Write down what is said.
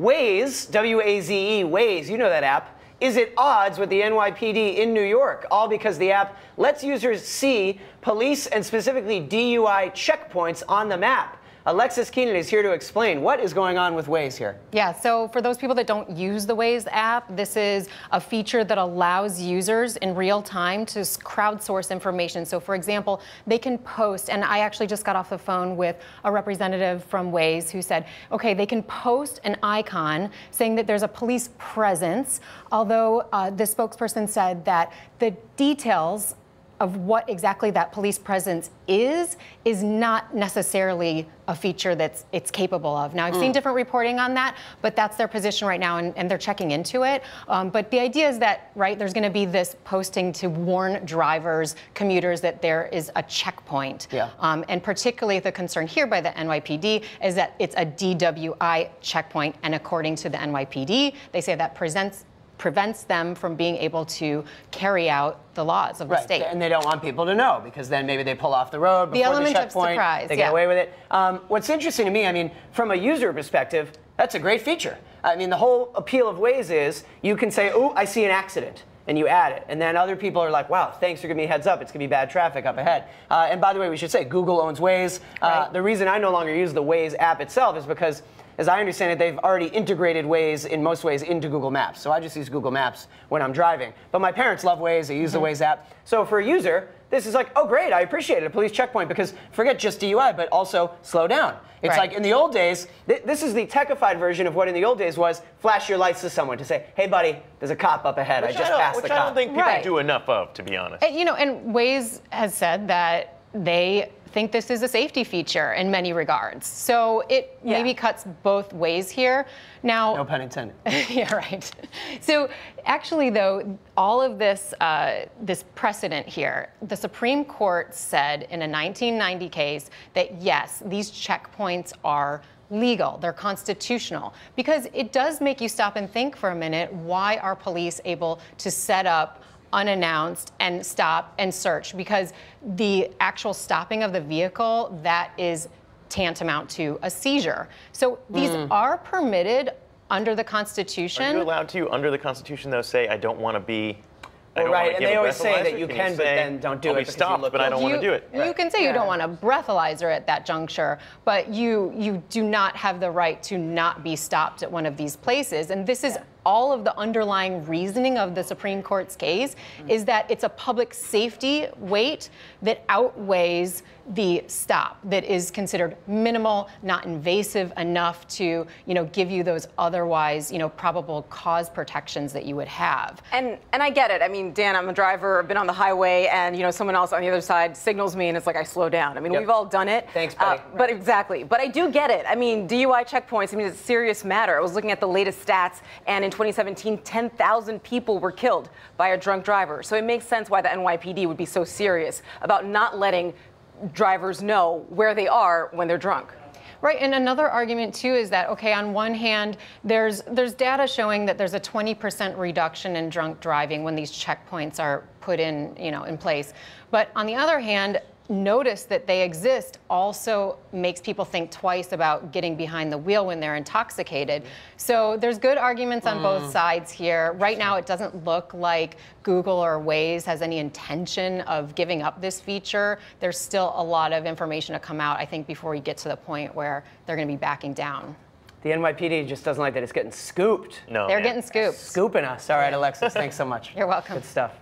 Waze, W-A-Z-E, Waze, you know that app, is at odds with the NYPD in New York, all because the app lets users see police and specifically DUI checkpoints on the map. Alexis Keenan is here to explain what is going on with Waze here. Yeah, so for those people that don't use the Waze app, this is a feature that allows users in real time to crowdsource information. So for example, they can post, and I actually just got off the phone with a representative from Waze who said, okay, they can post an icon saying that there's a police presence, although the spokesperson said that the details of what exactly that police presence is not necessarily a feature that it's capable of. Now, I've seen different reporting on that, but that's their position right now, and they're checking into it. But the idea is that, right, there's going to be this posting to warn drivers, commuters, that there is a checkpoint. Yeah. And particularly the concern here by the NYPD is that it's a DWI checkpoint, and according to the NYPD, they say that prevents them from being able to carry out the laws of the state. And they don't want people to know, because then maybe they pull off the road before the checkpoint. The element of surprise, they get away with it. What's interesting to me, I mean, from a user perspective, that's a great feature. I mean, the whole appeal of Waze is you can say, oh, I see an accident, and you add it. And then other people are like, wow, thanks for giving me a heads up. It's going to be bad traffic up ahead. And by the way, we should say Google owns Waze. The reason I no longer use the Waze app itself is because, as I understand it, they've already integrated Waze in most ways into Google Maps. So I just use Google Maps when I'm driving. But my parents love Waze. They use the Waze app. So for a user, this is like, oh, great, I appreciate it, a police checkpoint, because forget just DUI, but also slow down. It's like in the old days, this is the techified version of what in the old days was flash your lights to someone to say, hey, buddy, there's a cop up ahead. I just passed the cop. Which I don't think people do enough of, to be honest. And, you know, and Waze has said that they think this is a safety feature in many regards. So it maybe cuts both ways here. Now, no pun intended. Yeah, right. So actually, though, all of this this precedent here, the Supreme Court said in a 1990 case that yes, these checkpoints are legal, they're constitutional, because it does make you stop and think for a minute, why are police able to set up unannounced and stop and search? Because the actual stopping of the vehicle, that is tantamount to a seizure. So these are permitted under the Constitution. Are you allowed to, under the Constitution, though, say, I don't want to be... Well, right, and they always say that you can, but then don't do it because stopped, but I don't want to do it. You can say you don't want a breathalyzer at that juncture, but you do not have the right to not be stopped at one of these places. And this is all of the underlying reasoning of the Supreme Court's case, is that it's a public safety weight that outweighs the stop, that is considered minimal, not invasive enough to, you know, give you those otherwise, you know, probable cause protections that you would have. And I get it. I mean, Dan, I'm a driver, I've been on the highway, and, you know, someone else on the other side signals me, and it's like I slow down. I mean, we've all done it. Thanks, buddy. But exactly. But I do get it. I mean, DUI checkpoints, I mean, it's a serious matter. I was looking at the latest stats, and in 2017, 10,000 people were killed by a drunk driver. So it makes sense why the NYPD would be so serious about not letting drivers know where they are when they're drunk. Right, and another argument too is that, okay, on one hand, there's data showing that there's a 20% reduction in drunk driving when these checkpoints are put in, you know, in place. But on the other hand, notice that they exist also makes people think twice about getting behind the wheel when they're intoxicated. So there's good arguments on both sides here. Right now, it doesn't look like Google or Waze has any intention of giving up this feature. There's still a lot of information to come out, I think, before we get to the point where they're going to be backing down. The NYPD just doesn't like that it's getting scooped. No, they're getting scooped. Scooping us. All right, Alexis, thanks so much. You're welcome. Good stuff.